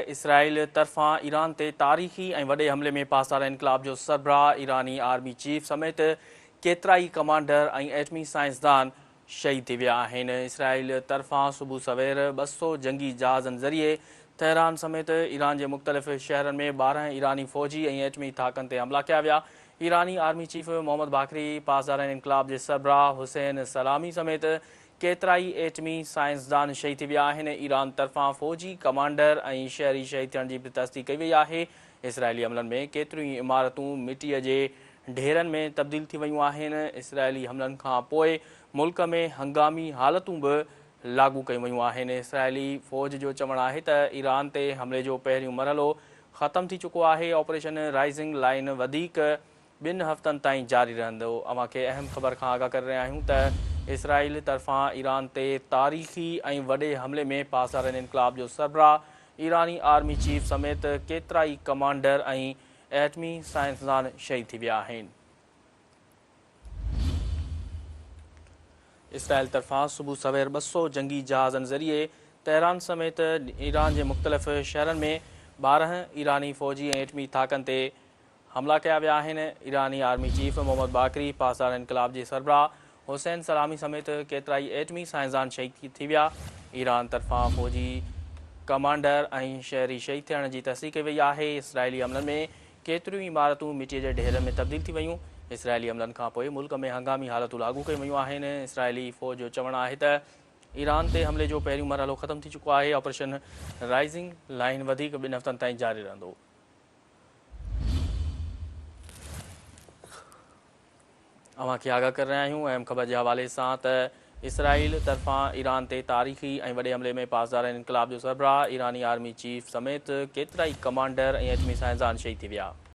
Israel तरफ़ां Iran ते तारीख़ी ऐं वॾे हमले में पासार इनक़लाब जो सरबराह ईरानी आर्मी चीफ समेत केतिरा ई कमांडर ऐं एटमी साइंसदान शहीद थी विया आहिनि। इसराइल तरफ़ां सुबुह सवेर 200 जंगी जहाज़नि ज़रिए तेहरान समेत ईरान जे मुख़्तलिफ़ शहरनि में 12 ईरानी फ़ौजी ऐं एटमी ताक़तनि ते हमला कया विया। ईरानी आर्मी चीफ मोहम्मद बाक़री, पासार इनक़लाब जे सरबराह हुसैन सलामी समेत केतिरा ई एटमी साइंसदान शहीद थी विया आहिनि। ईरान तरफ़ां फ़ौजी कमांडर ऐं शहरी शहीद थियण जी बि तस्दीक़ कई वई आहे। इसराइली हमलनि में केतिरियूं ई इमारतूं मिटीअ जे ढेरनि में तब्दील थी वयूं आहिनि। इसराइली हमलनि खां पोइ मुल्क में हंगामी हालतूं बि लागू कयूं वयूं आहिनि। इसराइली फ़ौज जो चवणु आहे त ईरान ते हमले जो पहिरियों मरहलो ख़तमु थी चुको आहे। ऑपरेशन राइज़िंग लाइन वधीक 2 हफ़्तनि ताईं जारी रहंदो। अव्हां खे अहम ख़बर खां आगाह करे रहिया आहियूं त इसराइल तरफ़ां ईरान ते तारीख़ी ऐं वॾे हमले में पासार इनक़लाब जो सरबराह ईरानी आर्मी चीफ समेत केतिरा ई कमांडर ऐं एटमी साइंसदान शहीद थी विया आहिनि। इसराइल तरफ़ां सुबुह सवेर 200 जंगी जहाज़नि ज़रिए तेहरान समेत ईरान जे मुख़्तलिफ़ शहरनि में 12 ईरानी फ़ौजी ऐं एटमी ताक़तनि ते हमला कया विया आहिनि। ईरानी आर्मी चीफ मोहम्मद बाक़री, पासार इनक़लाब जे सरबराह हुसैन सलामी समेत केतिरा ई एटमी साइंसदान शहीद थी विया। ईरान तरफ़ां फ़ौजी कमांडर ऐं शहरी शहीद थियण जी तस्दीक़ कई वई आहे। इसराइली हमलनि में केतिरियूं ई इमारतूं मिटीअ जे ढेरनि में तब्दील थी वयूं। इसराइली हमलनि खां पोइ मुल्क में हंगामी हालतूं लागू कयूं वयूं आहिनि। इसराइली फ़ौज जो चवणु आहे त ईरान ते हमले जो पहिरियों मरहलो ख़तमु थी चुको आहे। ऑपरेशन राइज़िंग लाइन वधीक 2 हफ़्तनि ताईं जारी रहंदो। अव्हां खे आगाह करे रहिया आहियूं अहम ख़बर जे हवाले सां त इसराइल तरफ़ां ईरान ते तारीख़ी ऐं वॾे हमले में पासार इनक़लाब जो सरबराह ईरानी आर्मी चीफ समेत केतिरा ई कमांडर ऐं एटमी साइंसदान शहीद थी विया।